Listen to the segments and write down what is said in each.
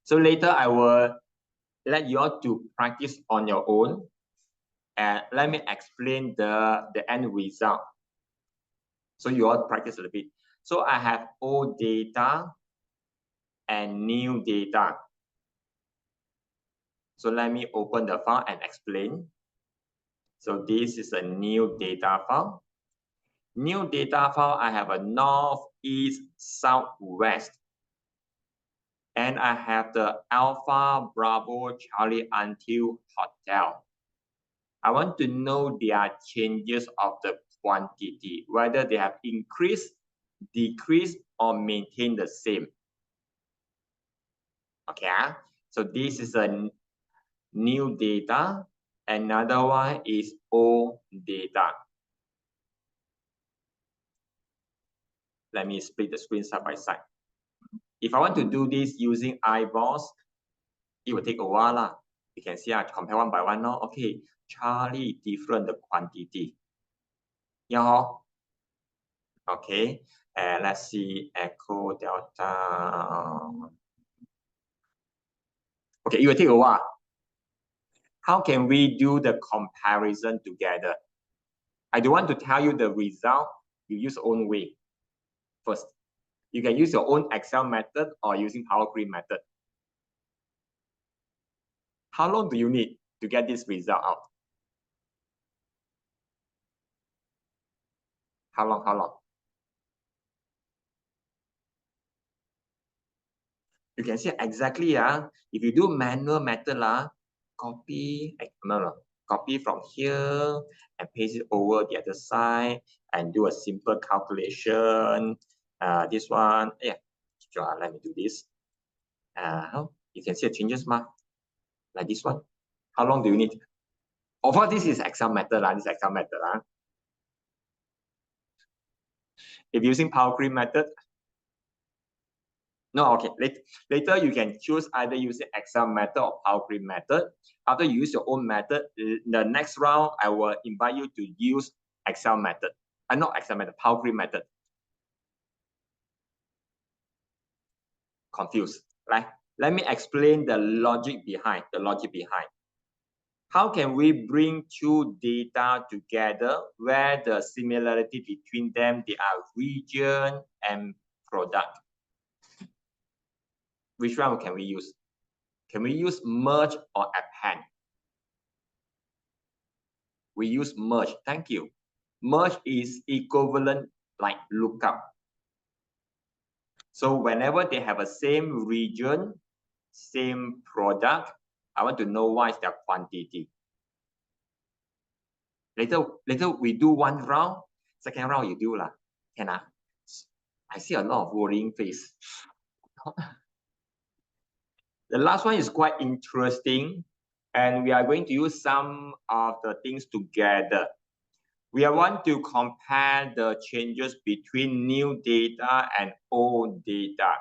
So later I will let you all to practice on your own, and let me explain the end result. So you all practice a little bit. So I have old data and new data. So let me open the file and explain. So this is a new data file. New data file, I have a north, east, south, west. And I have the Alpha, Bravo, Charlie until hotel. I want to know their changes of the quantity, whether they have increased, decreased, or maintained the same. Okay, so this is a new data. Another one is old data. Let me split the screen side by side. If I want to do this using eyeballs, it will take a while. You can see I compare one by one now. Okay, Charlie different the quantity. Yeah. Okay, and let's see echo delta. Okay, it will take a while. How can we do the comparison together? I don't want to tell you the result. You use your own way. First, you can use your own Excel method or using Power Query method. How long do you need to get this result out? How long? How long? You can see exactly. If you do manual method, copy, copy from here and paste it over the other side and do a simple calculation. This one, yeah, let me do this. You can see the changes, like this one. How long do you need? Of course, this is Excel method, this is Excel method. If using Power Query method, no, okay. Later you can choose either using Excel method or Power Query method. After you use your own method, the next round I will invite you to use Excel method. Not Excel method, Power Query method. Confused, right? Let me explain the logic behind. How can we bring two data together where the similarity between them, they are region and product? Which one can we use? Can we use merge or append? We use merge. Thank you. Merge is equivalent like lookup. So whenever they have a same region, same product, I want to know what is their quantity. Later we do one round. Second round you do can I see a lot of worrying face. The last one is quite interesting, and we are going to use some of the things together. We want to compare the changes between new data and old data.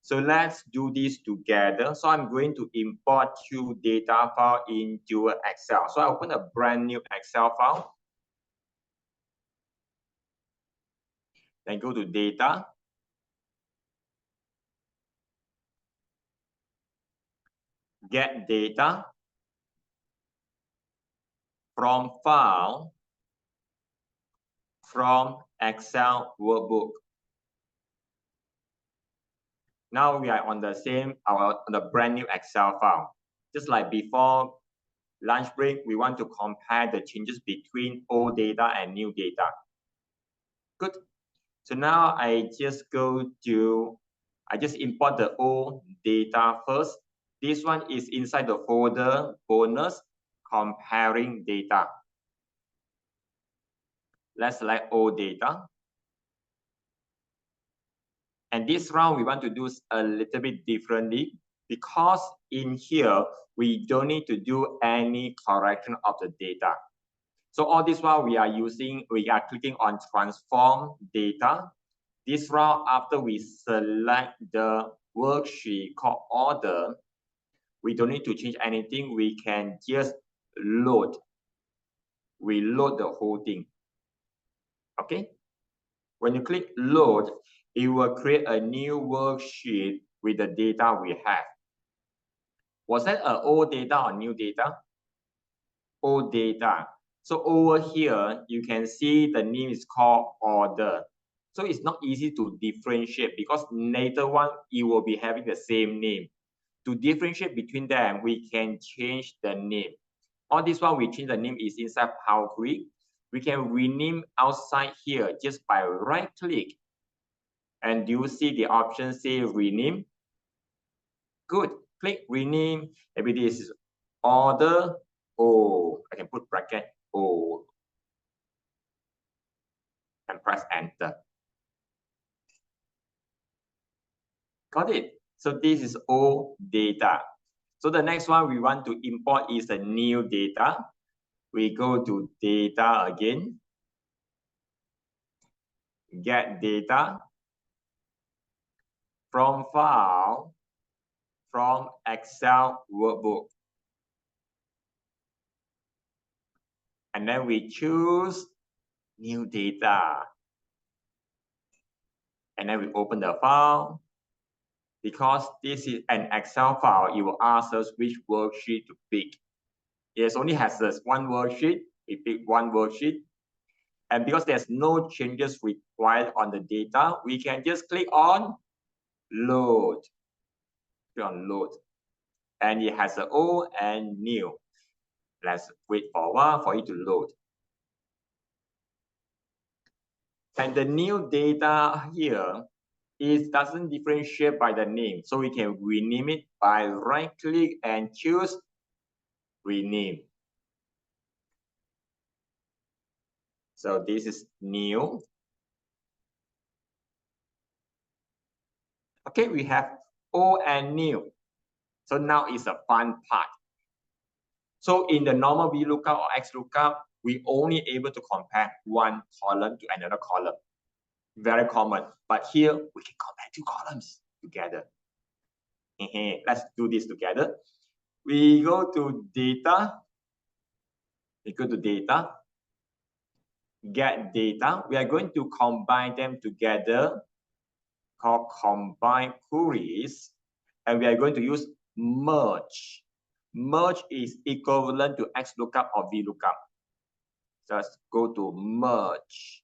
So let's do this together. So I'm going to import two data file into Excel. So I open a brand new Excel file. Then go to data. Get data from file from Excel workbook. Now we are on the brand new Excel file. Just like before lunch break, we want to compare the changes between old data and new data. Good. So now I just import the old data first. This one is inside the folder bonus comparing data. Let's select old data. And this round, we want to do a little bit differently because in here, we don't need to do any correction of the data. So all this while we are clicking on transform data. This round, after we select the worksheet called order, we don't need to change anything. We can just load. We load the whole thing. Okay. When you click load, it will create a new worksheet with the data we have. Was that a old data or new data? Old data. So over here, you can see the name is called order. So it's not easy to differentiate because later one, it will be having the same name. To differentiate between them, we can change the name. All this one, we change the name is inside Power Query. We can rename outside here just by right click. And you see the option say rename? Good. Click rename. Maybe this is order O. I can put bracket O and press enter. Got it. So this is old data. So the next one we want to import is the new data. We go to data again. Get data from file from Excel workbook. And then we choose new data. And then we open the file. Because this is an Excel file, it will ask us which worksheet to pick. It only has this one worksheet. We pick one worksheet. And because there's no changes required on the data, we can just click on load. Click on load. And it has an old and new. Let's wait for a while for it to load. And the new data here, it doesn't differentiate by the name. So we can rename it by right click and choose rename. So this is new. Okay, we have old and new. So now is a fun part. So in the normal VLOOKUP or XLOOKUP, we only able to compare one column to another column. Very common. But here we can compare two columns together. Let's do this together. We go to data. We go to data. Get data. We are going to combine them together, called combine queries. And we are going to use merge. Merge is equivalent to XLOOKUP or VLOOKUP. Just go to merge.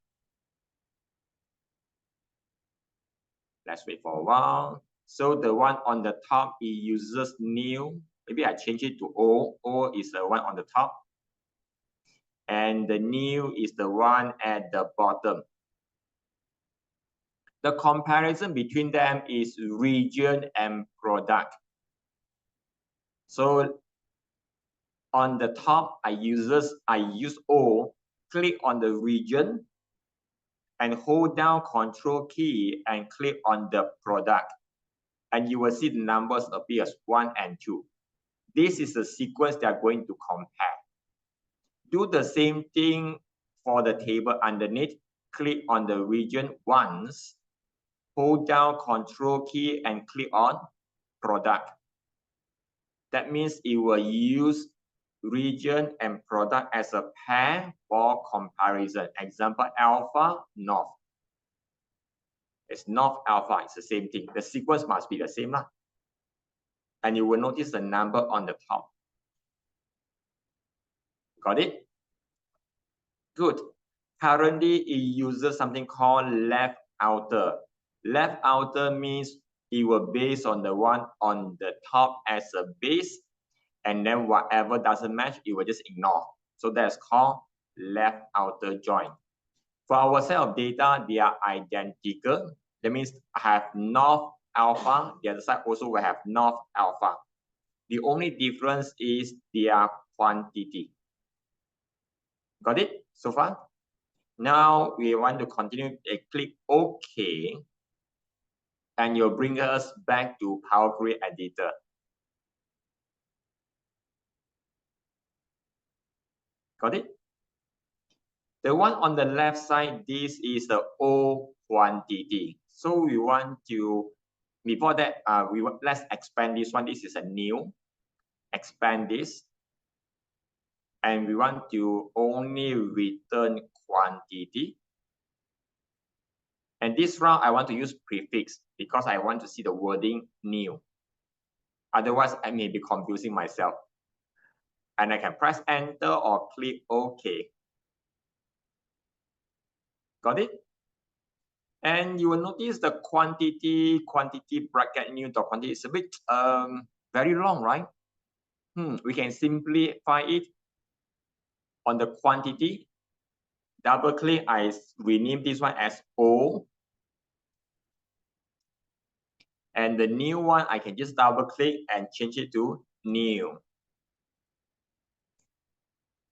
Let's wait for a while. So the one on the top, it uses new. Maybe I change it to O. O is the one on the top. And the new is the one at the bottom. The comparison between them is region and product. So on the top, I use O, click on the region and hold down Control key and click on the product. And you will see the numbers appear as 1 and 2. This is the sequence they are going to compare. Do the same thing for the table underneath. Click on the region once, hold down Control key and click on product. That means it will use region and product as a pair for comparison. Example, alpha, north. It's north alpha, it's the same thing. The sequence must be the same. And you will notice the number on the top. Got it? Good. Currently, it uses something called left outer. Left outer means it will base on the one on the top as a base, and then whatever doesn't match, it will just ignore. So that's called left outer join. For our set of data, they are identical. That means I have north alpha, the other side also will have north alpha. The only difference is their quantity. Got it so far? Now we want to continue. Click OK, and you'll bring us back to Power Query Editor. Got it? The one on the left side, this is the old quantity. So we want to, before that, let's expand this one. This is a new. Expand this. And we want to only return quantity. And this round, I want to use prefix because I want to see the wording new. Otherwise, I may be confusing myself. And I can press enter or click OK. Got it? And you will notice the quantity bracket new dot quantity is a bit very long, right? We can simplify it on the quantity. Double click, I rename this one as O. And the new one, I can just double click and change it to new.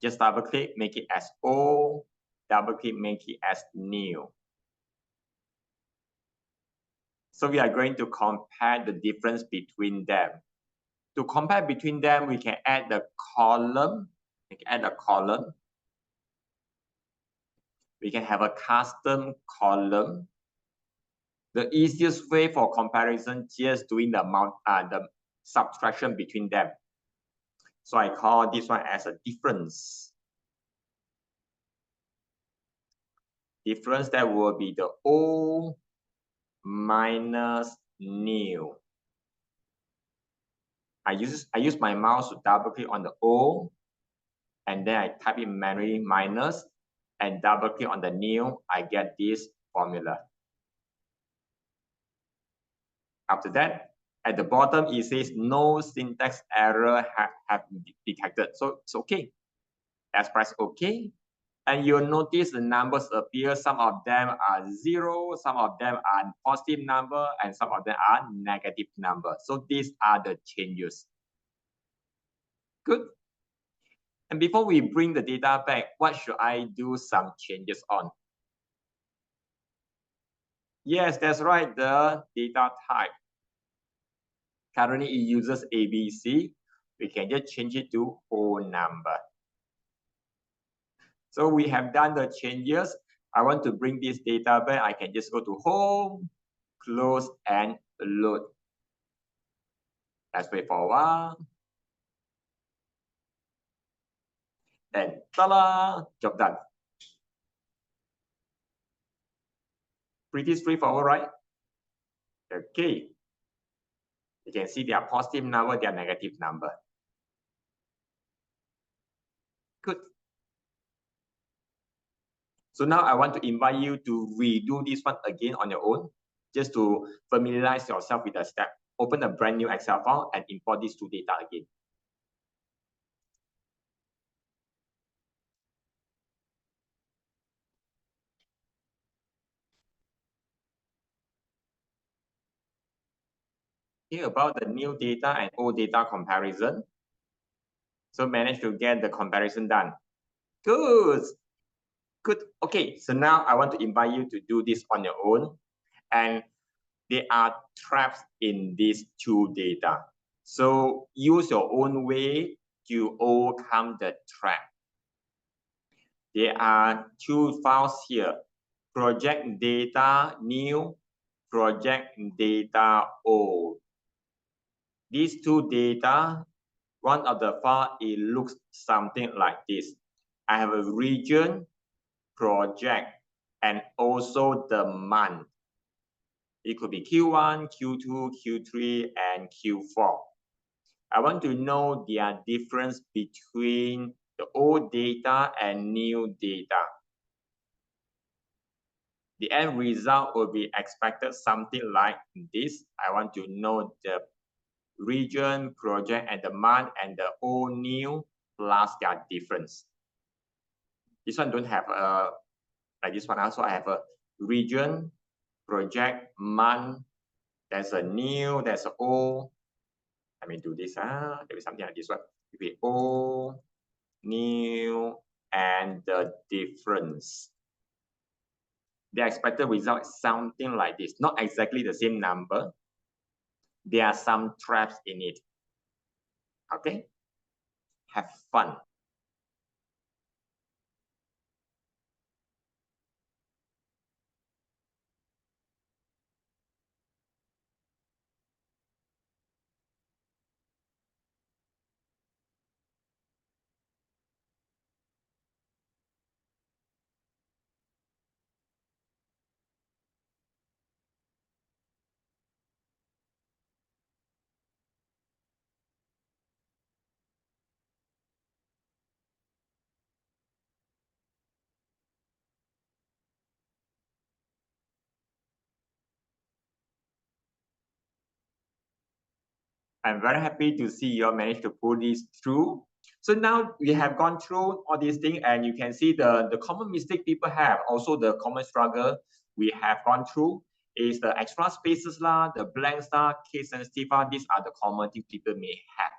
Just double click, make it as O, double click, make it as new. So we are going to compare the difference between them. To compare between them, we can add the column. We can add a column. We can have a custom column. The easiest way for comparison, just doing the subtraction between them. So I call this one as a difference. Difference, that will be the O minus new. I use my mouse to double click on the O, and then I type in manually minus, and double click on the new. I get this formula. After that, at the bottom it says no syntax error have detected. So it's okay. Let's press OK. And you'll notice the numbers appear. Some of them are 0, some of them are positive number, and some of them are negative number. So these are the changes. Good. And before we bring the data back, what should I do some changes on? Yes, that's right, the data type. Currently it uses ABC. We can just change it to whole number. So we have done the changes. I want to bring this data back. I can just go to home, close, and load. Let's wait for a while. And ta-da, job done. Pretty straightforward, right? Okay. You can see their positive number, their negative number. Good. So now I want to invite you to redo this one again on your own, just to familiarize yourself with the step. Open a brand new Excel file and import these two data again. Here about the new data and old data comparison. So managed to get the comparison done. Good. Good. Okay, so now I want to invite you to do this on your own. And there are traps in these two data. So use your own way to overcome the trap. There are two files here. Project data new, project data old. These two data, one of the file, it looks something like this. I have a region, project, and also the month. It could be Q1, Q2, Q3, and Q4. I want to know the difference between the old data and new data. The end result will be expected something like this. I want to know the region, project, and the month, and the old new plus their difference. This one don't have a, like this one also I have a region, project, month, there's a new, there's a old. Let me do this. There is something like this one. It will be old, new, and the difference. The expected result is something like this. Not exactly the same number. There are some traps in it. Okay? Have fun. I'm very happy to see you all managed to pull this through. So now we have gone through all these things, and you can see the common mistake people have, also the common struggle we have gone through is the extra spaces, the blanks, case sensitive. These are the common things people may have.